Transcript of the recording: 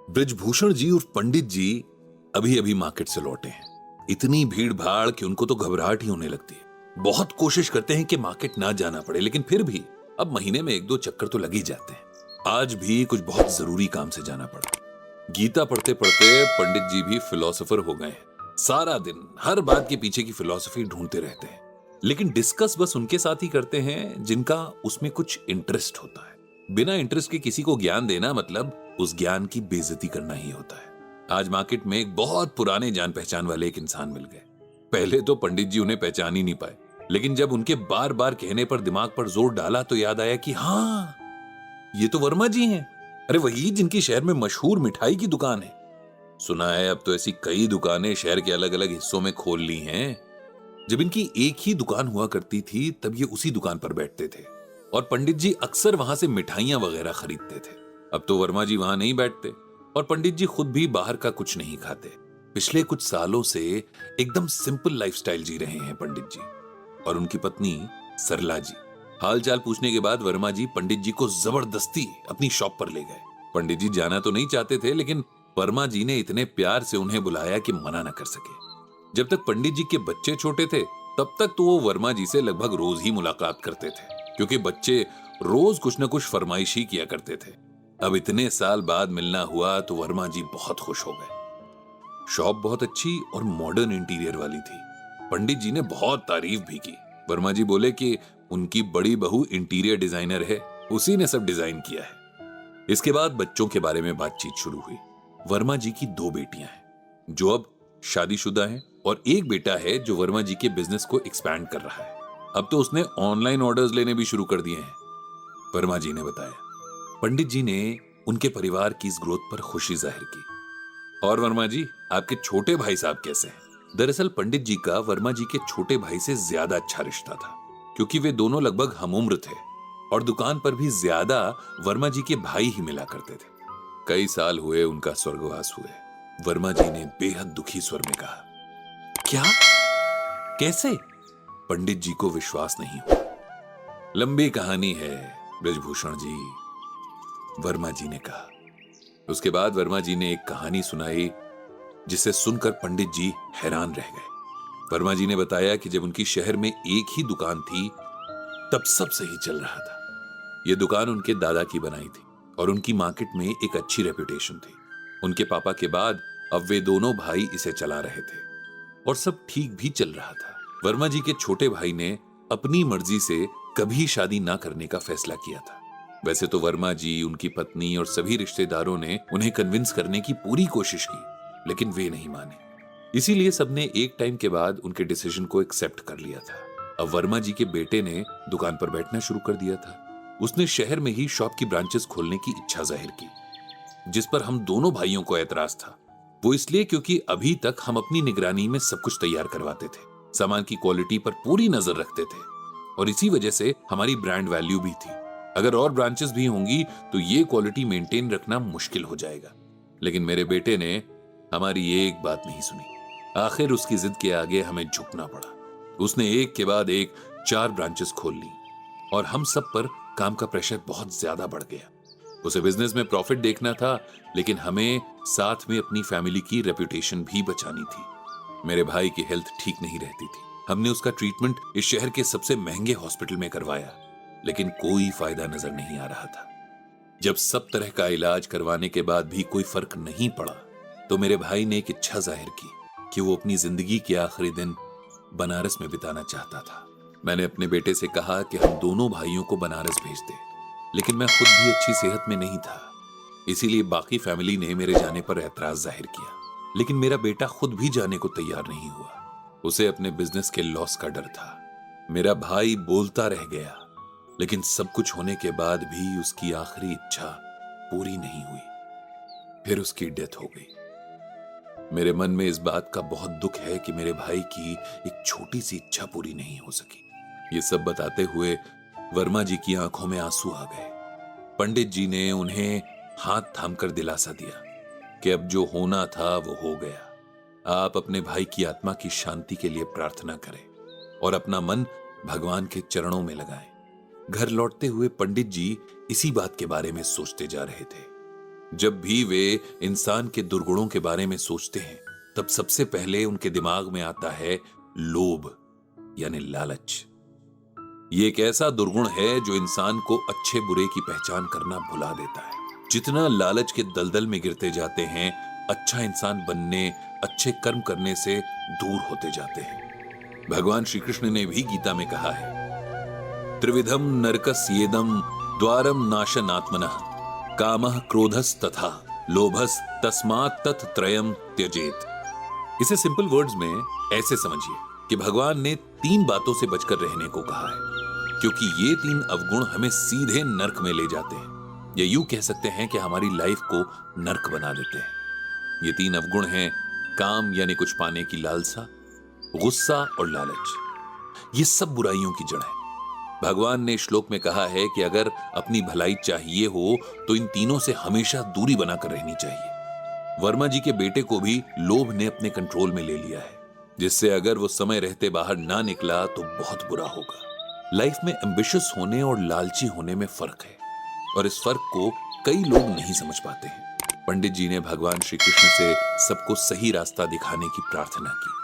ब्रजभूषण जी और पंडित जी अभी अभी मार्केट से लौटे हैं। इतनी भीड़ भाड़ कि उनको तो घबराहट ही होने लगती है। बहुत कोशिश करते हैं कि मार्केट ना जाना पड़े, लेकिन फिर भी अब महीने में 1-2 चक्कर तो लग ही जाते हैं। आज भी कुछ बहुत जरूरी काम से जाना पड़ा। गीता पढ़ते पढ़ते पंडित जी भी फिलोसोफर हो गए हैं। सारा दिन हर बात के पीछे की फिलॉसफी ढूंढते रहते हैं, लेकिन डिस्कस बस उनके साथ ही करते हैं जिनका उसमें कुछ इंटरेस्ट होता है। बिना इंटरेस्ट के किसी को ज्ञान देना मतलब उस ज्ञान की बेइज्जती करना ही होता है। आज मार्केट में एक बहुत पुराने जान पहचान वाले एक इंसान मिल गए। पहले तो पंडित जी उन्हें पहचान ही नहीं पाए, लेकिन जब उनके बार बार कहने पर दिमाग पर जोर डाला तो याद आया कि हाँ, ये तो वर्मा जी हैं। अरे वही जिनकी शहर में मशहूर मिठाई की दुकान है। सुना है अब तो ऐसी कई दुकानें शहर के अलग अलग हिस्सों में खोल ली हैं। जब इनकी एक ही दुकान हुआ करती थी तब ये उसी दुकान पर बैठते थे और पंडित जी अक्सर वहां से मिठाइयां वगैरह खरीदते थे। अब तो वर्मा जी वहां नहीं बैठते और पंडित जी खुद भी बाहर का कुछ नहीं खाते। पिछले कुछ सालों से एकदम सिंपल लाइफस्टाइल जी रहे हैं पंडित जी और उनकी पत्नी सरला जी। हालचाल पूछने के बाद वर्मा जी पंडित जी को जबरदस्ती अपनी शॉप पर ले गए। पंडित जी जाना तो नहीं चाहते थे, लेकिन वर्मा जी ने इतने प्यार से उन्हें बुलाया कि मना न कर सके। जब तक पंडित जी के बच्चे छोटे थे तब तक तो वो वर्मा जी से लगभग रोज ही मुलाकात करते थे, क्योंकि बच्चे रोज कुछ न कुछ फरमाइश ही किया करते थे। अब इतने साल बाद मिलना हुआ तो वर्मा जी बहुत खुश हो गए। शॉप बहुत अच्छी और मॉडर्न इंटीरियर वाली थी। पंडित जी ने बहुत तारीफ भी की। वर्मा जी बोले कि उनकी बड़ी बहू इंटीरियर डिजाइनर है, उसी ने सब डिजाइन किया है। इसके बाद बच्चों के बारे में बातचीत शुरू हुई। वर्मा जी की 2 बेटियां हैं जो अब शादीशुदा हैं और एक बेटा है जो वर्मा जी के बिजनेस को एक्सपैंड कर रहा है। अब तो उसने ऑनलाइन ऑर्डर्स लेने भी शुरू कर दिए हैं, वर्मा जी ने बताया। पंडित जी ने उनके परिवार की इस ग्रोथ पर खुशी जाहिर की। और वर्मा जी, आपके छोटे भाई साहब कैसे हैं? दरअसल पंडित जी का वर्मा जी के छोटे भाई से ज्यादा अच्छा रिश्ता था, क्योंकि वे दोनों लगभग हमउम्र थे और दुकान पर भी ज्यादा वर्मा जी के भाई ही मिला करते थे। कई साल हुए उनका स्वर्गवास हुए, वर्मा जी ने बेहद दुखी स्वर में कहा। क्या? कैसे? पंडित जी को विश्वास नहीं हुआ। लंबी कहानी है ब्रजभूषण जी, वर्मा जी ने कहा। उसके बाद वर्मा जी ने एक कहानी सुनाई जिसे सुनकर पंडित जी हैरान रह गए। वर्मा जी ने बताया कि जब उनकी शहर में एक ही दुकान थी तब सब सही चल रहा था। यह दुकान उनके दादा की बनाई थी और उनकी मार्केट में एक अच्छी रेपुटेशन थी। उनके पापा के बाद अब वे दोनों भाई इसे चला रहे थे और सब ठीक भी चल रहा था। वर्मा जी के छोटे भाई ने अपनी मर्जी से कभी शादी ना करने का फैसला किया था। वैसे तो वर्मा जी, उनकी पत्नी और सभी रिश्तेदारों ने उन्हें कन्विंस करने की पूरी कोशिश की, लेकिन वे नहीं माने। इसीलिए सबने एक टाइम के बाद उनके डिसीजन को एक्सेप्ट कर लिया था। अब वर्मा जी के बेटे ने दुकान पर बैठना शुरू कर दिया था। उसने शहर में ही शॉप की ब्रांचेस खोलने की इच्छा जाहिर की, जिस पर हम दोनों भाइयों को एतराज था। वो इसलिए क्योंकि अभी तक हम अपनी निगरानी में सब कुछ तैयार करवाते थे, सामान की क्वालिटी पर पूरी नजर रखते थे और इसी वजह से हमारी ब्रांड वैल्यू भी थी। अगर और ब्रांचेस भी होंगी तो ये क्वालिटी मेंटेन रखना मुश्किल हो जाएगा। लेकिन मेरे बेटे ने हमारी एक बात नहीं सुनी। आखिर उसकी जिद के आगे हमें झुकना पड़ा। उसने एक के बाद एक 4 ब्रांचेस खोल ली और हम सब पर काम का प्रेशर बहुत ज्यादा बढ़ गया। उसे बिजनेस में प्रॉफिट देखना था, लेकिन हमें साथ में अपनी फैमिली की रेपुटेशन भी बचानी थी। मेरे भाई की हेल्थ ठीक नहीं रहती थी। हमने उसका ट्रीटमेंट इस शहर के सबसे महंगे हॉस्पिटल में करवाया, लेकिन कोई फायदा नजर नहीं आ रहा था। जब सब तरह का इलाज करवाने के बाद भी कोई फर्क नहीं पड़ा तो मेरे भाई ने एक इच्छा जाहिर की कि वो अपनी जिंदगी के आखिरी दिन बनारस में बिताना चाहता था। मैंने अपने बेटे से कहा कि हम दोनों भाइयों को बनारस भेज दे, लेकिन मैं खुद भी अच्छी सेहत में नहीं था। इसीलिए बाकी फैमिली ने मेरे जाने पर एतराज जाहिर किया, लेकिन मेरा बेटा खुद भी जाने को तैयार नहीं हुआ। उसे अपने बिजनेस के लॉस का डर था। मेरा भाई बोलता रह गया, लेकिन सब कुछ होने के बाद भी उसकी आखिरी इच्छा पूरी नहीं हुई। फिर उसकी डेथ हो गई। मेरे मन में इस बात का बहुत दुख है कि मेरे भाई की एक छोटी सी इच्छा पूरी नहीं हो सकी। ये सब बताते हुए वर्मा जी की आंखों में आंसू आ गए। पंडित जी ने उन्हें हाथ थामकर दिलासा दिया कि अब जो होना था वो हो गया। आप अपने भाई की आत्मा की शांति के लिए प्रार्थना करें और अपना मन भगवान के चरणों में लगाएं। घर लौटते हुए पंडित जी इसी बात के बारे में सोचते जा रहे थे जब भी वे इंसान के दुर्गुणों के बारे में सोचते हैं तब सबसे पहले उनके दिमाग में आता है लोभ यानी लालच। ये एक ऐसा दुर्गुण है जो इंसान को अच्छे बुरे की पहचान करना भुला देता है। जितना लालच के दलदल में गिरते जाते हैं, अच्छा इंसान बनने, अच्छे कर्म करने से दूर होते जाते हैं। भगवान श्री कृष्ण ने भी गीता में कहा है, त्रिविधम नरकस येदम द्वारम नाशनात्मनः कामः क्रोधस तथा लोभस तस्मात् तत् त्रयम त्यजेत। इसे सिंपल वर्ड्स में ऐसे समझिए कि भगवान ने 3 बातों से बचकर रहने को कहा है, क्योंकि ये 3 अवगुण हमें सीधे नर्क में ले जाते हैं, या यूं कह सकते हैं कि हमारी लाइफ को नर्क बना देते हैं। ये 3 अवगुण हैं काम यानी कुछ पाने की लालसा, गुस्सा और लालच। ये सब बुराइयों की जड़ है। भगवान ने श्लोक में कहा है कि अगर अपनी भलाई चाहिए हो तो इन तीनों से हमेशा दूरी बनाकर रहनी चाहिए। वर्मा जी के बेटे को भी लोभ ने अपने कंट्रोल में ले लिया है, जिससे अगर वो समय रहते बाहर ना निकला तो बहुत बुरा होगा। लाइफ में एम्बिशियस होने और लालची होने में फर्क है, और इस फर्क को कई लोग नहीं समझ पाते हैं। पंडित जी ने भगवान श्री कृष्ण से सबको सही रास्ता दिखाने की प्रार्थना की।